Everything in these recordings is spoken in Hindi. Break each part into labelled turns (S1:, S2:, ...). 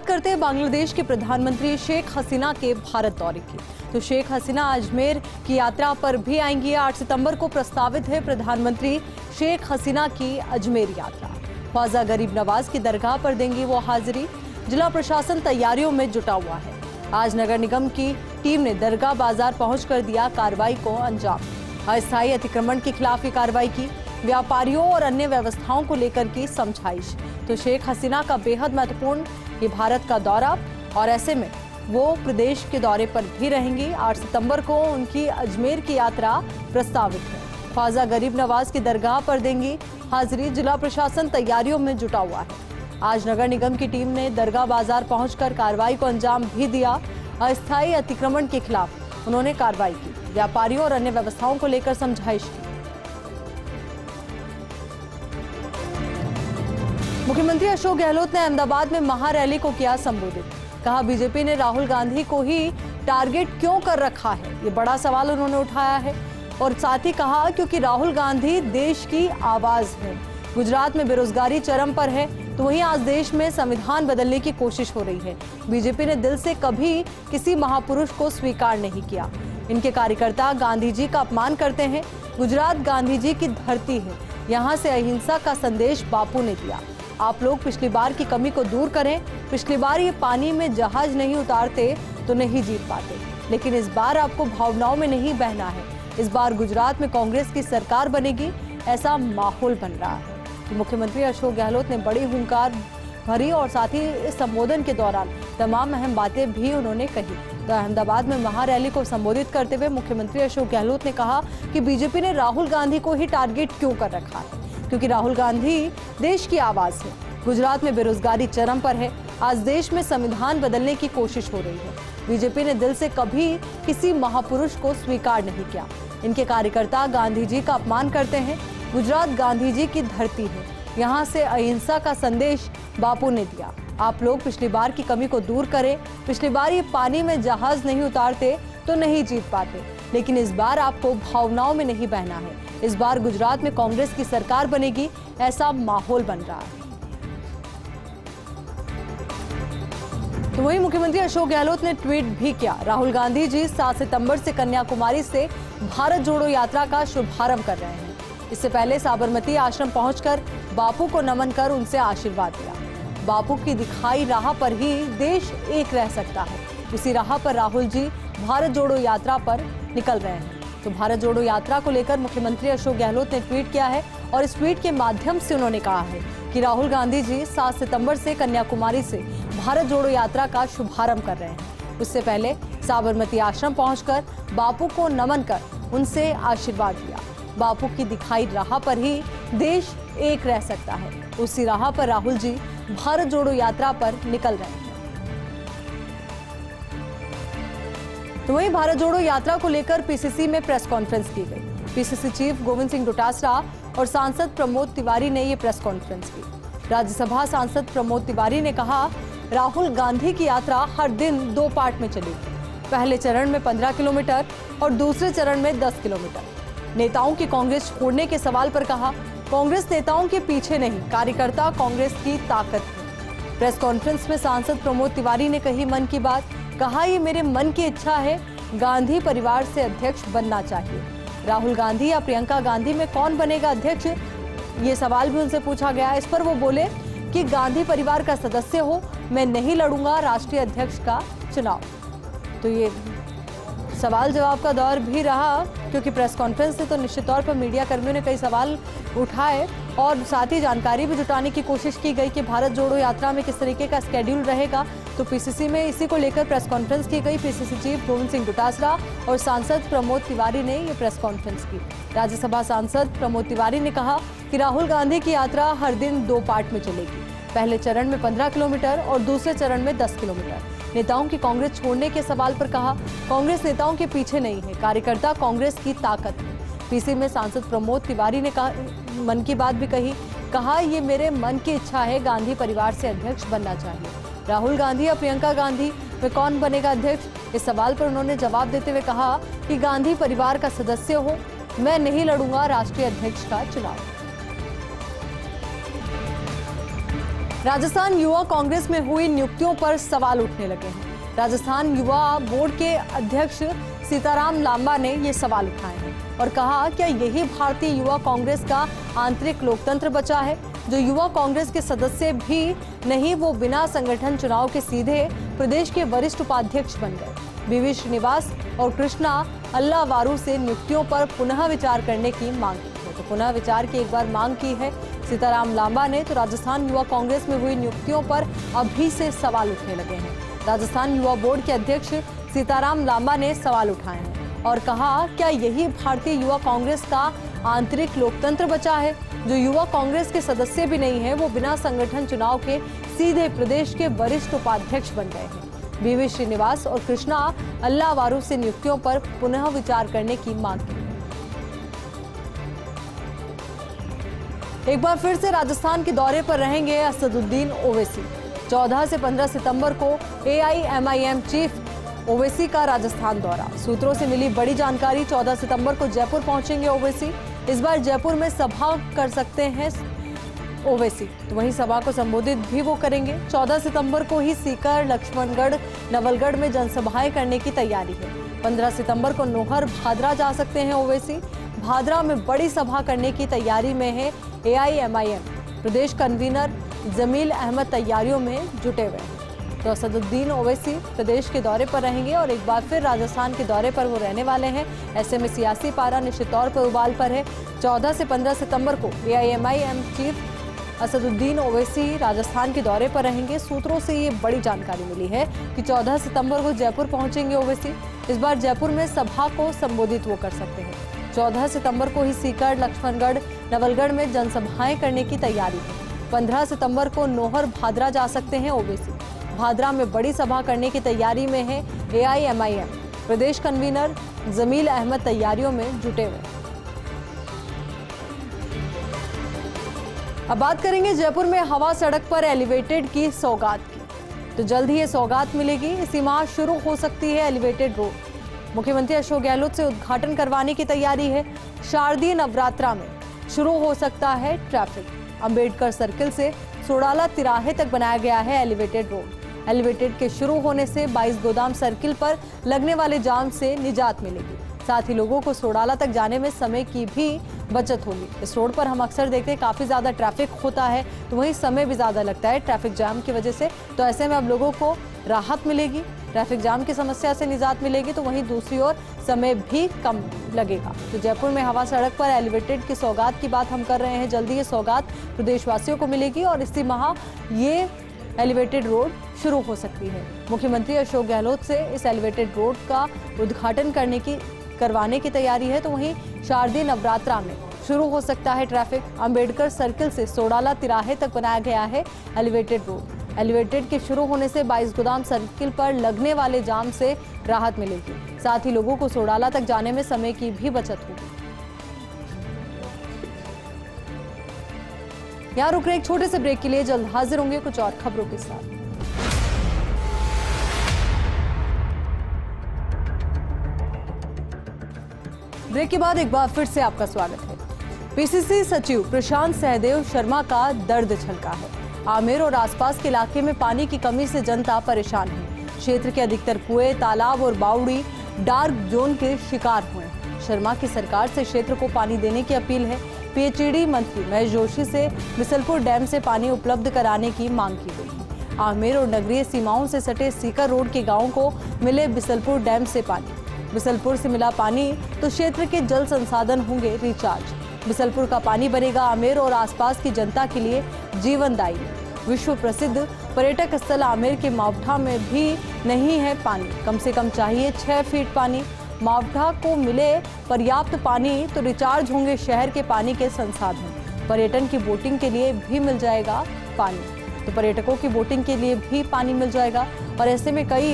S1: करते हैं बांग्लादेश के प्रधानमंत्री शेख हसीना के भारत दौरे की। तो शेख हसीना अजमेर की यात्रा पर भी आएंगी। 8 सितंबर को प्रस्तावित है प्रधानमंत्री शेख हसीना की अजमेर यात्रा। ख्वाजा गरीब नवाज की दरगाह पर देंगी वो हाजिरी। जिला प्रशासन तैयारियों में जुटा हुआ है। आज नगर निगम की टीम ने दरगाह बाजार पहुंचकर दिया कार्रवाई को अंजाम। अस्थायी अतिक्रमण के खिलाफ ये कार्रवाई की। व्यापारियों और अन्य व्यवस्थाओं को लेकर की समझाइश। तो शेख हसीना का बेहद महत्वपूर्ण ये भारत का दौरा, और ऐसे में वो प्रदेश के दौरे पर भी रहेंगी। 8 सितंबर को उनकी अजमेर की यात्रा प्रस्तावित है। ख्वाजा गरीब नवाज की दरगाह पर देंगी हाजिरी। जिला प्रशासन तैयारियों में जुटा हुआ है। आज नगर निगम की टीम ने दरगाह बाजार पहुंचकर कार्रवाई को अंजाम भी दिया। अस्थायी अतिक्रमण के खिलाफ उन्होंने कार्रवाई की। व्यापारियों और अन्य व्यवस्थाओं को लेकर समझाइश की। मुख्यमंत्री अशोक गहलोत ने अहमदाबाद में महारैली को किया संबोधित। कहा बीजेपी ने राहुल गांधी को ही टारगेट क्यों कर रखा है, ये बड़ा सवाल उन्होंने उठाया है। और साथ ही कहा क्योंकि राहुल गांधी देश की आवाज है। गुजरात में बेरोजगारी चरम पर है, तो वहीं आज देश में संविधान बदलने की कोशिश हो रही है। बीजेपी ने दिल से कभी किसी महापुरुष को स्वीकार नहीं किया। इनके कार्यकर्ता गांधी जी का अपमान करते हैं। गुजरात गांधी जी की धरती है, यहाँ से अहिंसा का संदेश बापू ने दिया। आप लोग पिछली बार की कमी को दूर करें। पिछली बार ये पानी में जहाज नहीं उतारते तो नहीं जीत पाते, लेकिन इस बार आपको भावनाओं में नहीं बहना है। इस बार गुजरात में कांग्रेस की सरकार बनेगी, ऐसा माहौल बन रहा है। तो मुख्यमंत्री अशोक गहलोत ने बड़ी हुंकार भरी और साथ ही इस संबोधन के दौरान तमाम अहम बातें भी उन्होंने कही। तो अहमदाबाद में महारैली को संबोधित करते हुए मुख्यमंत्री अशोक गहलोत ने कहा कि बीजेपी ने राहुल गांधी को ही टारगेट क्यों कर रखा है, क्योंकि राहुल गांधी देश की आवाज है। गुजरात में बेरोजगारी चरम पर है। आज देश में संविधान बदलने की कोशिश हो रही है। बीजेपी ने दिल से कभी किसी महापुरुष को स्वीकार नहीं किया। इनके कार्यकर्ता गांधी जी का अपमान करते हैं। गुजरात गांधी जी की धरती है, यहाँ से अहिंसा का संदेश बापू ने दिया। आप लोग पिछली बार की कमी को दूर करें। पिछली बार ये पानी में जहाज नहीं उतारते तो नहीं जीत पाते, लेकिन इस बार आपको भावनाओं में नहीं बहना है। इस बार गुजरात में कांग्रेस की सरकार बनेगी, ऐसा माहौल बन रहा है। तो वहीं मुख्यमंत्री अशोक गहलोत ने ट्वीट भी किया। राहुल गांधी जी 7 सितंबर से कन्याकुमारी से भारत जोड़ो यात्रा का शुभारंभ कर रहे हैं। इससे पहले साबरमती आश्रम पहुंचकर बापू को नमन कर उनसे आशीर्वाद लिया। बापू की दिखाई राह पर ही देश एक रह सकता है। उसी राह पर राहुल जी भारत जोड़ो यात्रा पर निकल रहे हैं। तो भारत जोड़ो यात्रा को लेकर मुख्यमंत्री अशोक गहलोत ने ट्वीट किया है और इस ट्वीट के माध्यम से उन्होंने कहा है कि राहुल गांधी जी 7 सितंबर से कन्याकुमारी से भारत जोड़ो यात्रा का शुभारंभ कर रहे हैं। उससे पहले साबरमती आश्रम पहुंचकर बापू को नमन कर उनसे आशीर्वाद लिया। बापू की दिखाई राह पर ही देश एक रह सकता है। उसी राह पर राहुल जी भारत जोड़ो यात्रा पर निकल रहे हैं। तो वहीं भारत जोड़ो यात्रा को लेकर पीसीसी में प्रेस कॉन्फ्रेंस की गई। पीसीसी चीफ गोविंद सिंह डोटासरा और सांसद प्रमोद तिवारी ने ये प्रेस कॉन्फ्रेंस की। राज्यसभा सांसद प्रमोद तिवारी ने कहा, राहुल गांधी की यात्रा हर दिन 2 पार्ट में चलेगी। पहले चरण में 15 किलोमीटर और दूसरे चरण में 10 किलोमीटर। नेताओं की कांग्रेस छोड़ने के सवाल पर कहा, कांग्रेस नेताओं के पीछे नहीं, कार्यकर्ता कांग्रेस की ताकत है। प्रेस कॉन्फ्रेंस में सांसद प्रमोद तिवारी ने कही मन की बात। कहा, ये मेरे मन की इच्छा है, गांधी परिवार से अध्यक्ष बनना चाहिए। राहुल गांधी या प्रियंका गांधी में कौन बनेगा अध्यक्ष, ये सवाल भी उनसे पूछा गया। इस पर वो बोले कि गांधी परिवार का सदस्य हो, मैं नहीं लड़ूंगा राष्ट्रीय अध्यक्ष का चुनाव। तो ये सवाल जवाब का दौर भी रहा, क्योंकि प्रेस कॉन्फ्रेंस से तो निश्चित तौर पर मीडिया कर्मियों ने कई सवाल उठाए और साथ ही जानकारी भी जुटाने की कोशिश की गई कि भारत जोड़ो यात्रा में किस तरीके का स्केड्यूल रहेगा। तो पीसीसी में इसी को लेकर प्रेस कॉन्फ्रेंस की गई। पीसीसी चीफ गोविंद सिंह डोटासरा और सांसद प्रमोद तिवारी ने ये प्रेस कॉन्फ्रेंस की। राज्यसभा सांसद प्रमोद तिवारी ने कहा कि राहुल गांधी की यात्रा हर दिन 2 पार्ट में चलेगी। पहले चरण में 15 किलोमीटर और दूसरे चरण में 10 किलोमीटर। नेताओं की कांग्रेस छोड़ने के सवाल पर कहा, कांग्रेस नेताओं के पीछे नहीं है, कार्यकर्ता कांग्रेस की ताकत है। पीसी में सांसद प्रमोद तिवारी ने कहा, मन की बात भी कही। कहा, ये मेरे मन की इच्छा है, गांधी परिवार से अध्यक्ष बनना चाहिए। राहुल गांधी या प्रियंका गांधी में कौन बनेगा अध्यक्ष, इस सवाल पर उन्होंने जवाब देते हुए कहा कि गांधी परिवार का सदस्य हो, मैं नहीं लड़ूंगा राष्ट्रीय अध्यक्ष का चुनाव। राजस्थान युवा कांग्रेस में हुई नियुक्तियों पर सवाल उठने लगे हैं। राजस्थान युवा बोर्ड के अध्यक्ष सीताराम लांबा ने ये सवाल उठाए हैं और कहा, क्या यही भारतीय युवा कांग्रेस का आंतरिक लोकतंत्र बचा है? जो युवा कांग्रेस के सदस्य भी नहीं, वो बिना संगठन चुनाव के सीधे प्रदेश के वरिष्ठ उपाध्यक्ष बन गए। बीवी श्रीनिवास और कृष्णा अल्लावारू से नियुक्तियों पर पुनः विचार करने की मांग की है। तो पुनः विचार की एक बार मांग की है सीताराम लांबा ने। तो राजस्थान युवा कांग्रेस में हुई नियुक्तियों पर अभी से सवाल उठने लगे हैं। राजस्थान युवा बोर्ड के अध्यक्ष सीताराम लांबा ने सवाल उठाए हैं और कहा, क्या यही भारतीय युवा कांग्रेस का आंतरिक लोकतंत्र बचा है? जो युवा कांग्रेस के सदस्य भी नहीं है, वो बिना संगठन चुनाव के सीधे प्रदेश के वरिष्ठ उपाध्यक्ष बन गए हैं। बीवी श्रीनिवास और कृष्णा अल्लावारू से नियुक्तियों पर पुनः विचार करने की मांग की। एक बार फिर से राजस्थान के दौरे पर रहेंगे असदुद्दीन ओवैसी। 14 से 15 सितंबर को AIMIM चीफ ओवैसी का राजस्थान दौरा। सूत्रों से मिली बड़ी जानकारी, 14 सितंबर को जयपुर पहुंचेंगे ओवैसी। इस बार जयपुर में सभा कर सकते हैं ओवैसी, तो वहीं सभा को संबोधित भी वो करेंगे। 14 सितंबर को ही सीकर, लक्ष्मणगढ़, नवलगढ़ में जनसभाएं करने की तैयारी है। 15 सितंबर को नोहर, भादरा जा सकते हैं ओवैसी। भादरा में बड़ी सभा करने की तैयारी में है AIMIM। प्रदेश कन्वीनर जमील अहमद तैयारियों में जुटे हुए हैं। तो असदुद्दीन ओवैसी प्रदेश के दौरे पर रहेंगे और एक बार फिर राजस्थान के दौरे पर वो रहने वाले हैं। ऐसे में सियासी पारा निश्चित तौर पर उबाल पर है। 14 से 15 सितंबर को AIMIM चीफ असदुद्दीन ओवैसी राजस्थान के दौरे पर रहेंगे। सूत्रों से ये बड़ी जानकारी मिली है कि 14 सितंबर को जयपुर पहुंचेंगे ओवैसी। इस बार जयपुर में सभा को संबोधित वो कर सकते हैं। 14 सितंबर को ही सीकर, लक्ष्मणगढ़, नवलगढ़ में जनसभाएं करने की तैयारी है। 15 सितंबर को नोहर, भादरा जा सकते हैं ओवैसी। भादरा में बड़ी सभा करने की तैयारी में है AIMIM। प्रदेश कन्वीनर जमील अहमद तैयारियों में जुटे हुए। अब बात करेंगे जयपुर में हवा सड़क पर एलिवेटेड की सौगात की। तो जल्द ही ये सौगात मिलेगी। इसी माह शुरू हो सकती है एलिवेटेड रोड। मुख्यमंत्री अशोक गहलोत से उद्घाटन करवाने की तैयारी है। शारदीय नवरात्रा में शुरू हो सकता है ट्रैफिक। अंबेडकर सर्किल से सोडाला तिराहे तक बनाया गया है एलिवेटेड रोड। एलिवेटेड के शुरू होने से 22 गोदाम सर्किल पर लगने वाले जाम से निजात मिलेगी। साथ ही लोगों को सोडाला तक जाने में समय की भी बचत होगी। इस रोड पर हम अक्सर देखते हैं काफ़ी ज़्यादा ट्रैफिक होता है, तो वहीं समय भी ज़्यादा लगता है ट्रैफिक जाम की वजह से। तो ऐसे में अब लोगों को राहत मिलेगी, ट्रैफिक जाम की समस्या से निजात मिलेगी, तो वहीं दूसरी ओर समय भी कम लगेगा। तो जयपुर में हवा सड़क पर एलिवेटेड की सौगात की बात हम कर रहे हैं। जल्दी ये सौगात प्रदेशवासियों को मिलेगी और इसी माह ये एलिवेटेड रोड शुरू हो सकती है। मुख्यमंत्री अशोक गहलोत से इस एलिवेटेड रोड का उद्घाटन करवाने की तैयारी है। तो वहीं शारदीय नवरात्रा में शुरू हो सकता है ट्रैफिक। अंबेडकर सर्किल से सोडाला तिराहे तक बनाया गया है एलिवेटेड रोड। एलिवेटेड के शुरू होने से 22 गोदाम सर्किल पर लगने वाले जाम से राहत मिलेगी। साथ ही लोगों को सोडाला तक जाने में समय की भी बचत होगी। यहाँ रुक रहे एक छोटे से ब्रेक के लिए, जल्द हाजिर होंगे कुछ और खबरों के साथ। ब्रेक के बाद एक बार फिर से आपका स्वागत है। PCC सचिव प्रशांत सहदेव शर्मा का दर्द छलका है। आमेर और आसपास के इलाके में पानी की कमी से जनता परेशान है। क्षेत्र के अधिकतर कुएं, तालाब और बावड़ी डार्क जोन के शिकार हुए हैं। शर्मा की सरकार से क्षेत्र को पानी देने की अपील है। PHED मंत्री महेश जोशी से बिसलपुर डैम से पानी उपलब्ध कराने की मांग की गई है। आमेर और नगरीय सीमाओं से सटे सीकर रोड के गांवों को मिले बिसलपुर डैम से पानी। बिसलपुर से मिला पानी तो क्षेत्र के जल संसाधन होंगे रिचार्ज। बिसलपुर का पानी बनेगा आमेर और आसपास की जनता के लिए जीवनदायी। विश्व प्रसिद्ध पर्यटक स्थल आमेर के मावठा में भी नहीं है पानी। कम से कम चाहिए 6 फीट पानी। मावठा को मिले पर्याप्त पानी तो रिचार्ज होंगे शहर के पानी के संसाधन। पर्यटन की बोटिंग के लिए भी मिल जाएगा पानी। तो पर्यटकों की बोटिंग के लिए भी पानी मिल जाएगा। और ऐसे में कई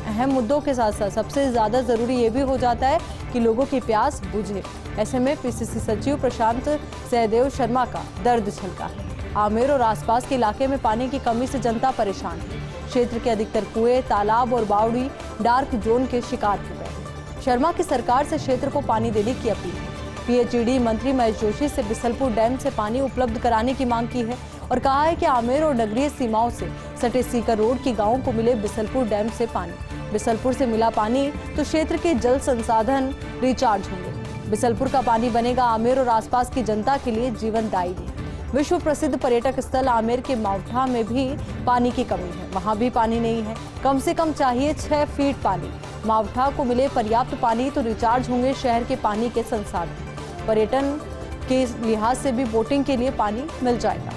S1: अहम मुद्दों के साथ साथ सबसे ज़्यादा ज़रूरी ये भी हो जाता है कि लोगों की प्यास बुझे। ऐसे में PCC सचिव प्रशांत सहदेव शर्मा का दर्द छलका है। आमेर और आसपास के इलाके में पानी की कमी से जनता परेशान है। क्षेत्र के अधिकतर कुएं, तालाब और बावड़ी डार्क जोन के शिकार हो गए। शर्मा की सरकार से क्षेत्र को पानी देने की अपील है। PHED मंत्री महेश जोशी से बिसलपुर डैम से पानी उपलब्ध कराने की मांग की है। और कहा है कि आमेर और नगरीय सीमाओं से सटे सीकर रोड के गांवों को मिले बिसलपुर डैम से पानी। बिसलपुर से मिला पानी तो क्षेत्र के जल संसाधन रिचार्ज होंगे। बिसलपुर का पानी बनेगा आमेर और आसपास की जनता के लिए जीवनदायी। विश्व प्रसिद्ध पर्यटक स्थल आमेर के मावठा में भी पानी की कमी है, वहां भी पानी नहीं है। कम से कम चाहिए 6 फीट पानी। मावठा को मिले पर्याप्त पानी तो रिचार्ज होंगे शहर के पानी के संसाधन। पर्यटन के लिहाज से भी बोटिंग के लिए पानी मिल जाएगा।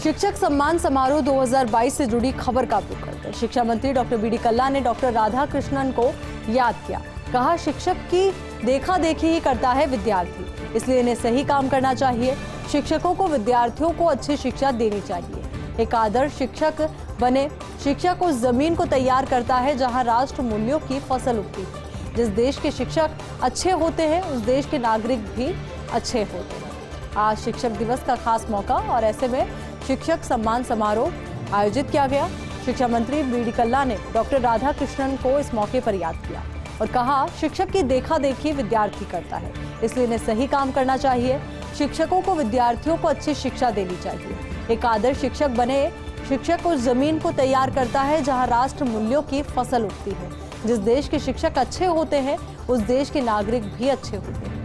S1: शिक्षक सम्मान समारोह 2022 से जुड़ी खबर का रुख करते हैं। शिक्षा मंत्री डॉक्टर बी डी कल्ला ने डॉक्टर राधाकृष्णन को याद किया। कहा, शिक्षक की देखा देखी ही करता है विद्यार्थी, इसलिए इन्हें सही काम करना चाहिए। शिक्षकों को विद्यार्थियों को अच्छी शिक्षा देनी चाहिए। एक आदर्श शिक्षक बने। शिक्षक उस जमीन को तैयार करता है जहां राष्ट्र मूल्यों की फसल उगती है। जिस देश के शिक्षक अच्छे होते हैं उस देश के नागरिक भी अच्छे होते हैं। आज शिक्षक दिवस का खास मौका और ऐसे में शिक्षक सम्मान समारोह आयोजित किया गया। शिक्षा मंत्री बी डी कल्ला ने डॉक्टर राधाकृष्णन को इस मौके पर याद किया और कहा, शिक्षक की देखा देखी विद्यार्थी करता है, इसलिए इन्हें सही काम करना चाहिए। शिक्षकों को विद्यार्थियों को अच्छी शिक्षा देनी चाहिए। एक आदर्श शिक्षक बने। शिक्षक उस जमीन को तैयार करता है जहां राष्ट्र मूल्यों की फसल उगती है। जिस देश के शिक्षक अच्छे होते हैं उस देश के नागरिक भी अच्छे होते हैं।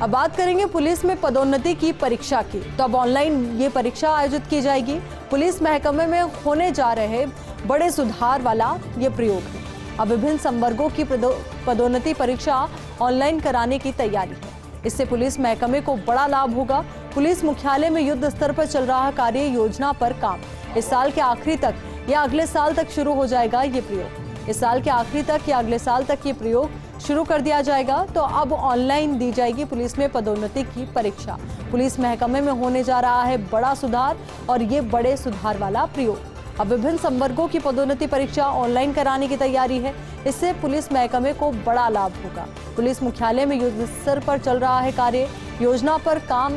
S1: अब बात करेंगे पुलिस में पदोन्नति की परीक्षा की। तो अब ऑनलाइन ये परीक्षा आयोजित की जाएगी। पुलिस महकमे में होने जा रहे बड़े सुधार वाला ये प्रयोग है। अब विभिन्न संवर्गों की पदोन्नति परीक्षा ऑनलाइन कराने की तैयारी है। इससे पुलिस महकमे को बड़ा लाभ होगा। पुलिस मुख्यालय में युद्ध स्तर पर चल रहा कार्य योजना पर काम इस साल के आखिरी तक या अगले साल तक शुरू हो जाएगा। ये प्रयोग इस साल के आखिरी तक या अगले साल तक ये प्रयोग शुरू कर दिया जाएगा। तो अब ऑनलाइन दी जाएगी पुलिस में पदोन्नति की परीक्षा। पुलिस महकमे में होने जा रहा है बड़ा सुधार और ये बड़े सुधार वाला प्रयोग। अब विभिन्न संवर्गों की पदोन्नति परीक्षा ऑनलाइन कराने की तैयारी है। इससे पुलिस महकमे को बड़ा लाभ होगा। पुलिस मुख्यालय में युद्ध स्तर पर चल रहा है कार्य योजना पर काम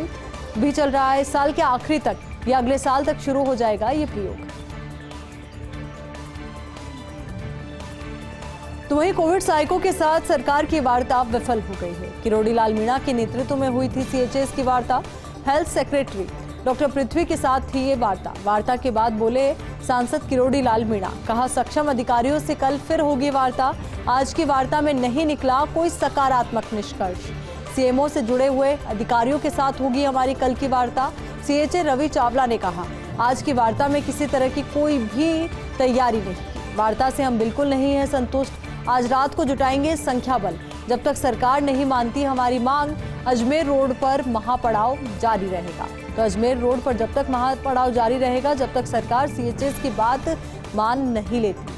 S1: भी चल रहा है। इस साल के आखिरी तक या अगले साल तक शुरू हो जाएगा ये प्रयोग। तो वहीं कोविड सहायकों के साथ सरकार की वार्ता विफल हो गई है। किरोड़ी लाल मीणा के नेतृत्व में हुई थी सीएचएस की वार्ता। हेल्थ सेक्रेटरी डॉक्टर पृथ्वी के साथ थी ये वार्ता। वार्ता के बाद बोले सांसद किरोड़ी लाल मीणा। कहा, सक्षम अधिकारियों से कल फिर होगी वार्ता। आज की वार्ता में नहीं निकला कोई सकारात्मक निष्कर्ष। सीएमओ से जुड़े हुए अधिकारियों के साथ होगी हमारी कल की वार्ता। सीएचए रवि चावला ने कहा, आज की वार्ता में किसी तरह की कोई भी तैयारी नहीं की। वार्ता से हम बिल्कुल नहीं हैं संतुष्ट। आज रात को जुटाएंगे संख्या बल। जब तक सरकार नहीं मानती हमारी मांग, अजमेर रोड पर महापड़ाव जारी रहेगा। तो अजमेर रोड पर जब तक महापड़ाव जारी रहेगा, जब तक सरकार सीएचएस की बात मान नहीं लेती,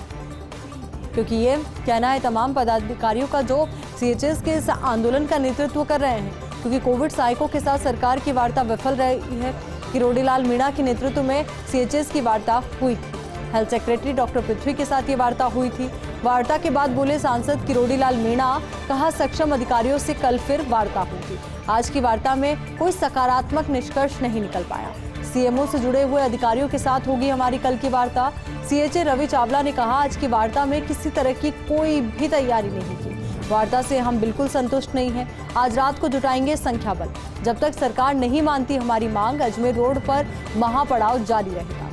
S1: क्योंकि ये कहना है तमाम पदाधिकारियों का जो सीएचएस के इस आंदोलन का नेतृत्व कर रहे हैं। क्योंकि कोविड सहायकों के साथ सरकार की वार्ता विफल रही है। किरोड़ी लाल मीणा के नेतृत्व में सीएचएस की वार्ता हुई थी। हेल्थ सेक्रेटरी डॉक्टर पृथ्वी के साथ ये वार्ता हुई थी। वार्ता के बाद बोले सांसद किरोड़ी लाल मीणा। कहा, सक्षम अधिकारियों से कल फिर वार्ता होगी। आज की वार्ता में कोई सकारात्मक निष्कर्ष नहीं निकल पाया। सीएमओ से जुड़े हुए अधिकारियों के साथ होगी हमारी कल की वार्ता। सीएचए रवि चावला ने कहा, आज की वार्ता में किसी तरह की कोई भी तैयारी नहीं की। वार्ता से हम बिल्कुल संतुष्ट नहीं हैं। आज रात को जुटाएंगे संख्या बल। जब तक सरकार नहीं मानती हमारी मांग, अजमेर रोड पर महापड़ाव जारी रहेगा।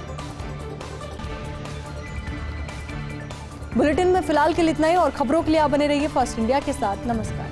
S1: बुलेटिन में फिलहाल के लिए इतना ही और खबरों के लिए आप बने रहिए फर्स्ट इंडिया के साथ। नमस्कार।